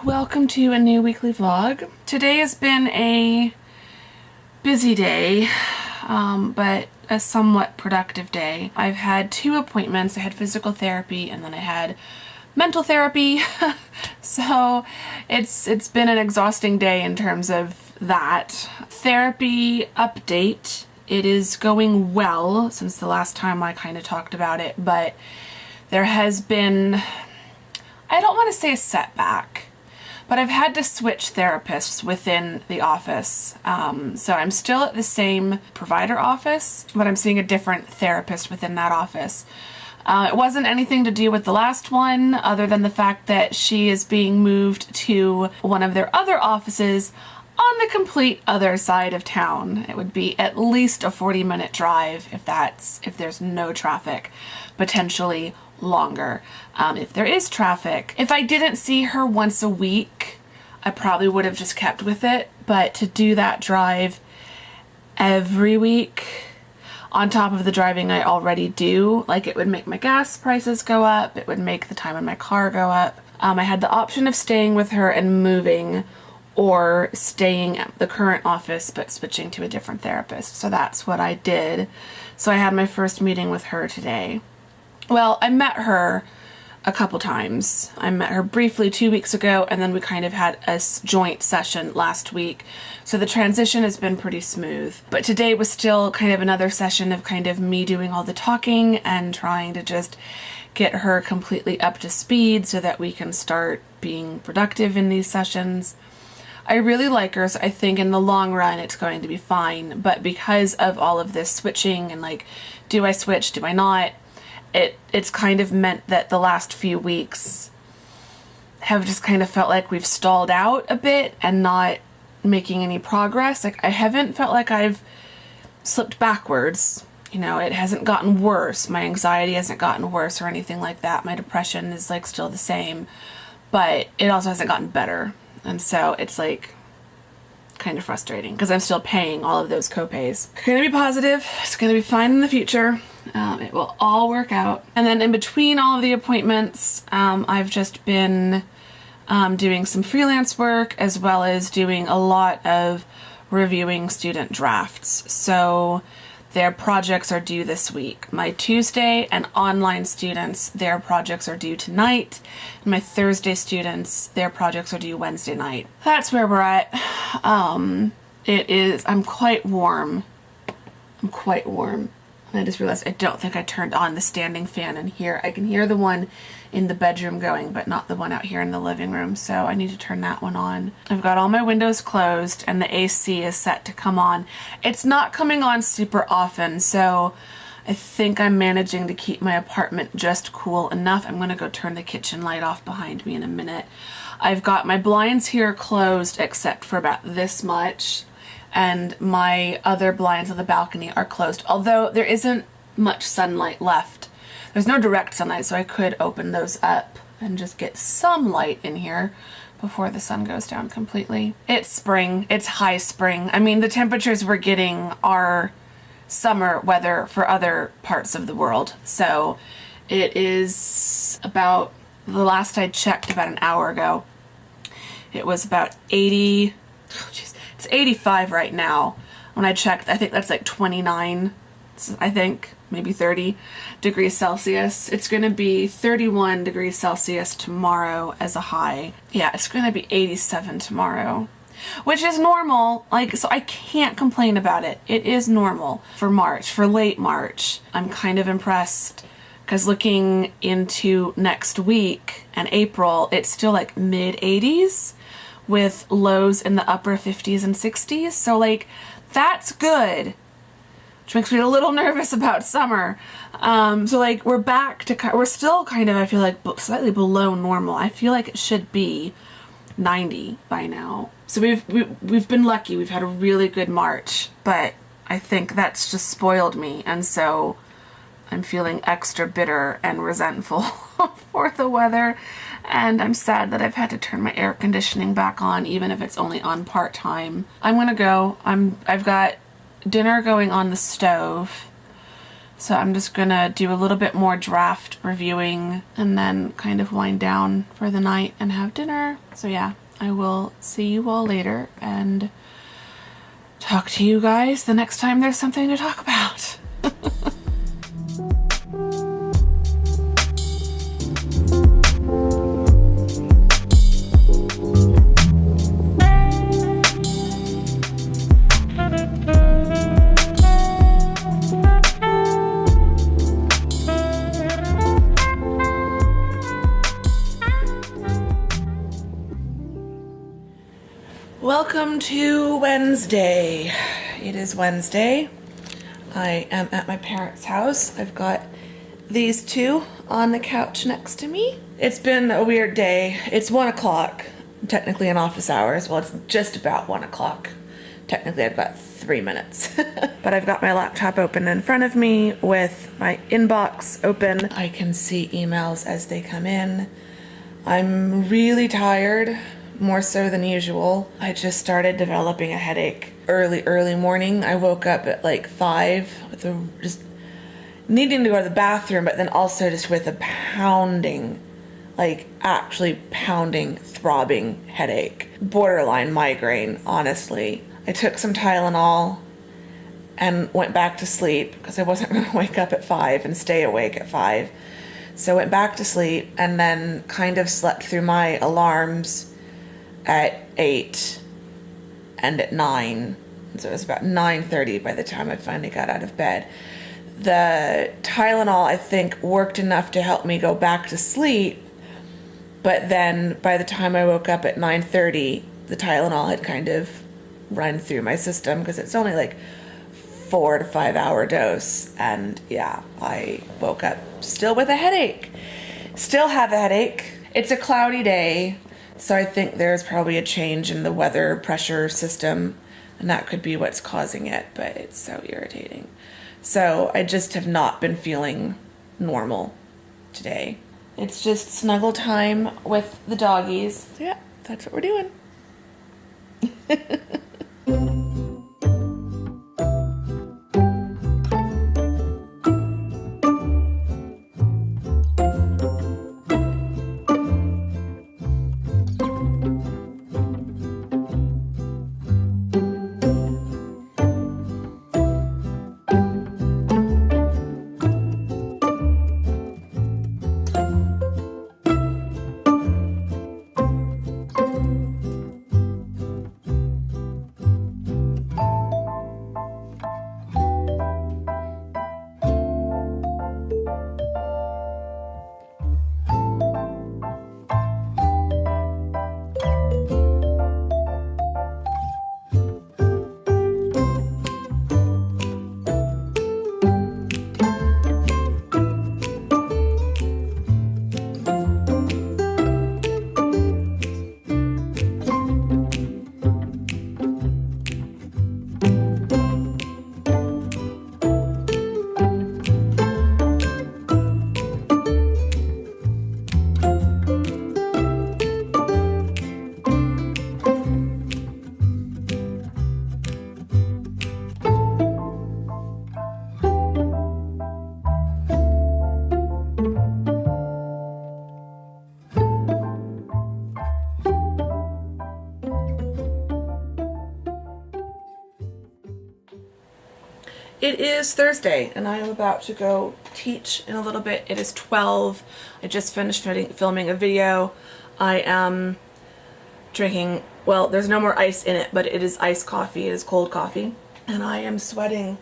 welcome to a new weekly vlog. Today has been a busy day, but a somewhat productive day. I've had 2 appointments. I had physical therapy and then I had mental therapy. So it's been an exhausting day in terms of that. Therapy update. It is going well since the last time I kind of talked about it, but there has been, I don't want to say a setback, but I've had to switch therapists within the office. So I'm still at the same provider office, but I'm seeing a different therapist within that office. It wasn't anything to do with the last one, other than the fact that she is being moved to one of their other offices on the complete other side of town. It would be at least a 40-minute drive if there's no traffic, potentially longer if there is traffic. If I didn't see her once a week, I probably would have just kept with it, but to do that drive every week on top of the driving I already do, like, it would make my gas prices go up, it would make the time in my car go up. I had the option of staying with her and moving, or staying at the current office but switching to a different therapist. So that's what I did. So I had my first meeting with her today. Well, I met her a couple times. I met her briefly 2 weeks ago, and then we kind of had a joint session last week. So the transition has been pretty smooth. But today was still kind of another session of kind of me doing all the talking and trying to just get her completely up to speed so that we can start being productive in these sessions. I really like her, so I think in the long run it's going to be fine. But because of all of this switching and like, do I switch, do I not? It's kind of meant that the last few weeks have just kind of felt like we've stalled out a bit and not making any progress. Like, I haven't felt like I've slipped backwards. You know, it hasn't gotten worse. My anxiety hasn't gotten worse or anything like that. My depression is like still the same, but it also hasn't gotten better. And so it's like kind of frustrating because I'm still paying all of those copays. It's going to be positive. It's going to be fine in the future. It will all work out. And then in between all of the appointments, I've just been doing some freelance work as well as doing a lot of reviewing student drafts. So their projects are due this week. My Tuesday and online students, their projects are due tonight. And my Thursday students, their projects are due Wednesday night. That's where we're at. I'm quite warm. And I just realized I don't think I turned on the standing fan in here. I can hear the one in the bedroom going, but not the one out here in the living room. So I need to turn that one on. I've got all my windows closed and the AC is set to come on. It's not coming on super often, so I think I'm managing to keep my apartment just cool enough. I'm gonna go turn the kitchen light off behind me in a minute. I've got my blinds here closed except for about this much, and my other blinds on the balcony are closed, although there isn't much sunlight left. There's no direct sunlight, so I could open those up and just get some light in here before the sun goes down completely. It's spring. It's high spring. I mean, the temperatures we're getting are summer weather for other parts of the world. So it is about, the last I checked about an hour ago, it was about 80, it's 85 right now. When I checked, I think that's like 29, I think, maybe 30 degrees Celsius. It's going to be 31 degrees Celsius tomorrow as a high. Yeah, it's going to be 87 tomorrow, which is normal. Like, so I can't complain about it. It is normal for March, for late March. I'm kind of impressed because looking into next week and April, it's still like mid 80s with lows in the upper 50s and 60s. So like, that's good, which makes me a little nervous about summer. So like, we're back to, we're still kind of, I feel like, slightly below normal. I feel like it should be 90 by now. So we've been lucky. We've had a really good March, but I think that's just spoiled me. And so I'm feeling extra bitter and resentful for the weather. And I'm sad that I've had to turn my air conditioning back on, even if it's only on part-time. I'm gonna go. I've got dinner going on the stove. So I'm just gonna do a little bit more draft reviewing and then kind of wind down for the night and have dinner. So yeah, I will see you all later and talk to you guys the next time there's something to talk about. Welcome to Wednesday. It is Wednesday. I am at my parents' house. I've got these two on the couch next to me. It's been a weird day. It's 1 o'clock, technically in office hours. Well, it's just about 1 o'clock. Technically, I've got 3 minutes. But I've got my laptop open in front of me with my inbox open. I can see emails as they come in. I'm really tired. More so than usual. I just started developing a headache early morning. I woke up at like 5 with just needing to go to the bathroom, but then also just with a pounding, like actually pounding, throbbing headache. Borderline migraine, honestly. I took some Tylenol and went back to sleep because I wasn't going to wake up at 5 and stay awake at 5. So I went back to sleep and then kind of slept through my alarms at 8 and at 9, so it was about 9:30 by the time I finally got out of bed. The Tylenol, I think, worked enough to help me go back to sleep, but then by the time I woke up at 9:30, the Tylenol had kind of run through my system because it's only like 4 to 5 hour dose, and yeah, I woke up still with a headache. Still have a headache. It's a cloudy day. So I think there's probably a change in the weather pressure system, and that could be what's causing it, but it's so irritating. So I just have not been feeling normal today. It's just snuggle time with the doggies. So yeah, that's what we're doing. It is Thursday, and I am about to go teach in a little bit. It is 12. I just finished filming a video. I am drinking, well, there's no more ice in it, but it is iced coffee. It is cold coffee. And I am sweating.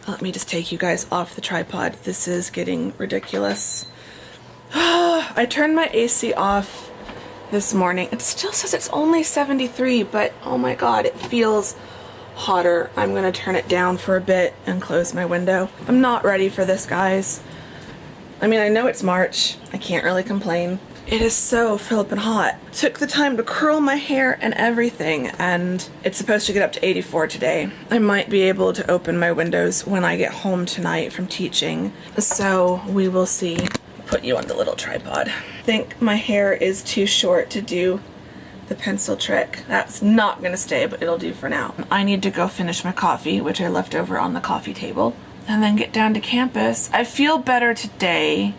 Let me just take you guys off the tripod. This is getting ridiculous. I turned my AC off this morning. It still says it's only 73, but oh my god, it feels hotter. I'm gonna turn it down for a bit and close my window. I'm not ready for this, guys. I mean, I know it's March. I can't really complain. It is so flippin' hot. Took the time to curl my hair and everything, and it's supposed to get up to 84 today. I might be able to open my windows when I get home tonight from teaching, so we will see. Put you on the little tripod. I think my hair is too short to do the pencil trick. That's not gonna stay, but it'll do for now. I need to go finish my coffee, which I left over on the coffee table. and then get down to campus. I feel better today.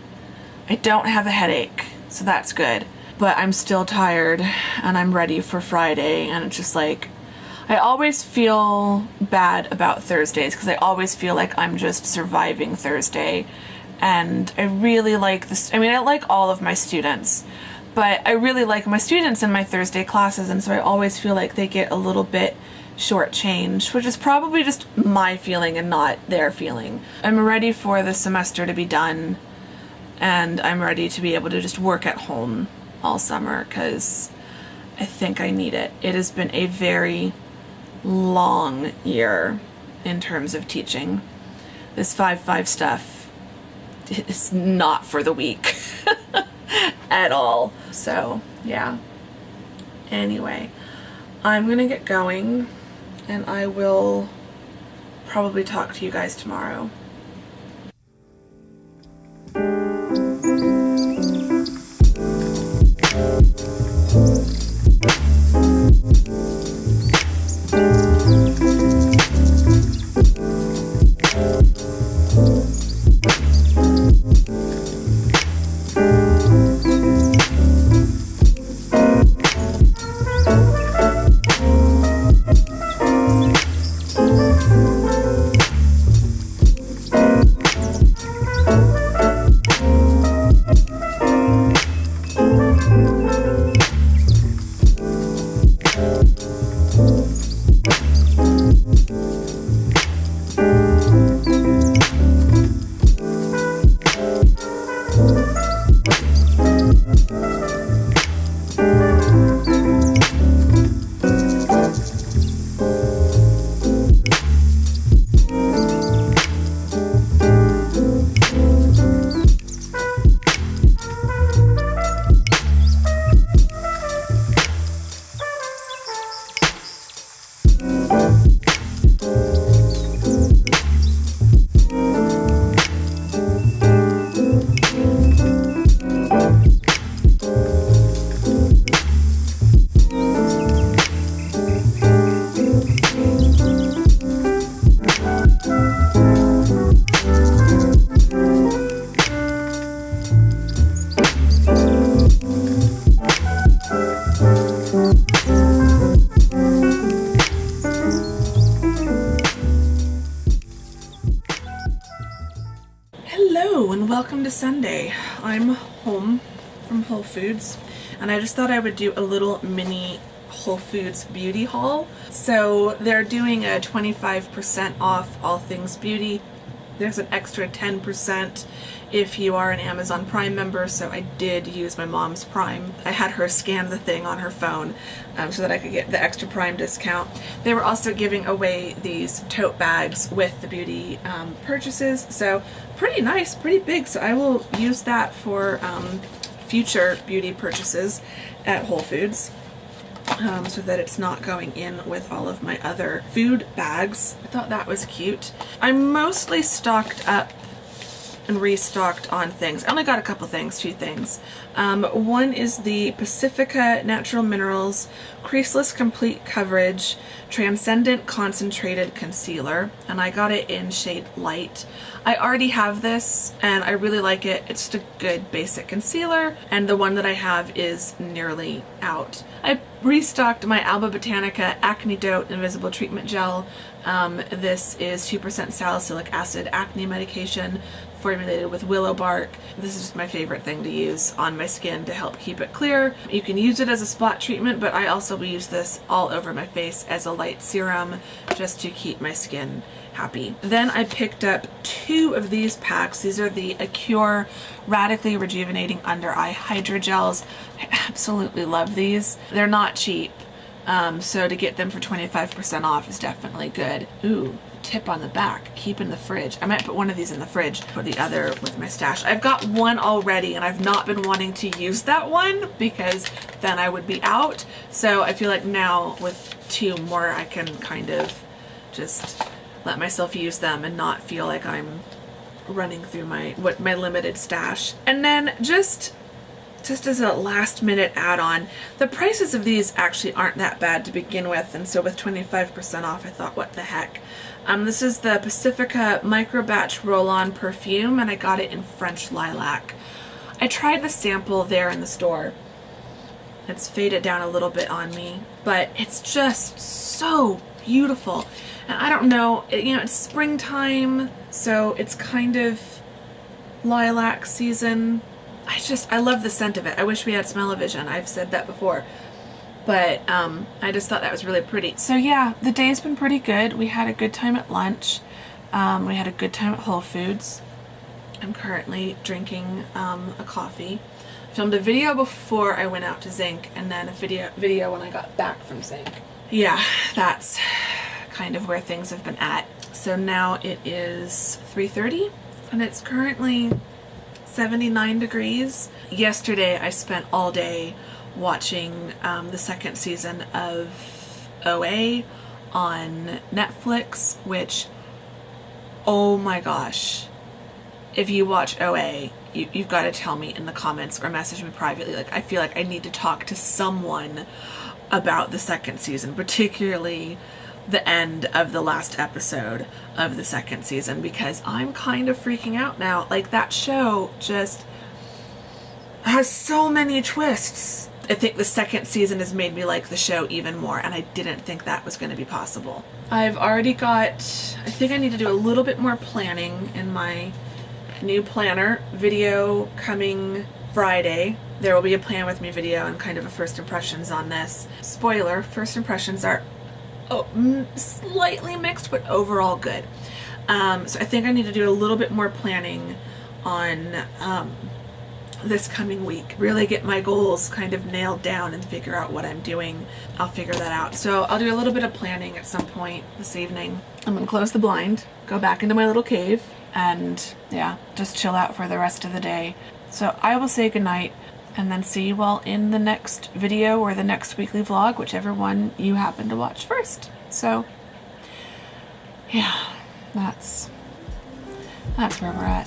I don't have a headache, so that's good. But I'm still tired, and I'm ready for Friday, and it's just like, I always feel bad about Thursdays because I always feel like I'm just surviving Thursday. And I really like this. I mean, I like all of my students, but I really like my students in my Thursday classes, and so I always feel like they get a little bit shortchanged, which is probably just my feeling and not their feeling. I'm ready for the semester to be done, and I'm ready to be able to just work at home all summer because I think I need it. It has been a very long year in terms of teaching. This 5-5 stuff is not for the weak at all. So yeah, anyway, I'm gonna get going, and I will probably talk to you guys tomorrow. Hello and welcome to Sunday. I'm home from Whole Foods, and I just thought I would do a little mini Whole Foods beauty haul. So they're doing a 25% off all things beauty. There's an extra 10% if you are an Amazon Prime member, so I did use my mom's Prime. I had her scan the thing on her phone so that I could get the extra Prime discount. They were also giving away these tote bags with the beauty purchases, so pretty nice, pretty big, so I will use that for future beauty purchases at Whole Foods. So that it's not going in with all of my other food bags. I thought that was cute. I'm mostly stocked up and restocked on things. I only got a couple things, 2 things. One is the Pacifica Natural Minerals Creaseless Complete Coverage Transcendent Concentrated Concealer, and I got it in shade Light. I already have this and I really like it. It's just a good basic concealer, and the one that I have is nearly out. I restocked my Alba Botanica Acne Dote Invisible Treatment Gel. This is 2% salicylic acid acne medication formulated with willow bark. This is just my favorite thing to use on my skin to help keep it clear. You can use it as a spot treatment, but I also use this all over my face as a light serum just to keep my skin happy. Then I picked up 2 of these packs. These are the Acure Radically Rejuvenating Under Eye Hydrogels. I absolutely love these. They're not cheap, so to get them for 25% off is definitely good. Ooh, tip on the back, keep in the fridge. I might put one of these in the fridge, put the other with my stash. I've got one already and I've not been wanting to use that one because then I would be out. So I feel like now with 2 more I can kind of just let myself use them and not feel like I'm running through my limited stash. And then just as a last minute add-on, the prices of these actually aren't that bad to begin with, and so with 25% off I thought, what the heck. This is the Pacifica Micro Batch Roll-On Perfume, and I got it in French Lilac. I tried the sample there in the store. It's faded down a little bit on me, but it's just so beautiful. And I don't know, it's springtime, so it's kind of lilac season. I love the scent of it. I wish we had smell-o-vision. I've said that before. But I just thought that was really pretty. So yeah, the day's been pretty good. We had a good time at lunch. We had a good time at Whole Foods. I'm currently drinking a coffee. I filmed a video before I went out to Zinc, and then a video when I got back from Zinc. Yeah, that's kind of where things have been at. So now it is 3:30, and it's currently 79 degrees. Yesterday I spent all day watching the second season of OA on Netflix, which, oh my gosh, if you watch OA, you've got to tell me in the comments or message me privately. Like, I feel like I need to talk to someone about the second season, particularly the end of the last episode of the second season, because I'm kind of freaking out now. Like, that show just has so many twists. I think the second season has made me like the show even more, and I didn't think that was going to be possible. I've already got, I think I need to do a little bit more planning in my new planner. Video coming Friday. There will be a plan with me video and kind of a first impressions on this. Spoiler, first impressions are slightly mixed, but overall good. So I think I need to do a little bit more planning on this coming week. Really get my goals kind of nailed down and figure out what I'm doing. I'll figure that out. So I'll do a little bit of planning at some point this evening. I'm gonna close the blind, go back into my little cave, and yeah, just chill out for the rest of the day. So I will say goodnight, and then see you all in the next video or the next weekly vlog, whichever one you happen to watch first. So yeah, that's where we're at.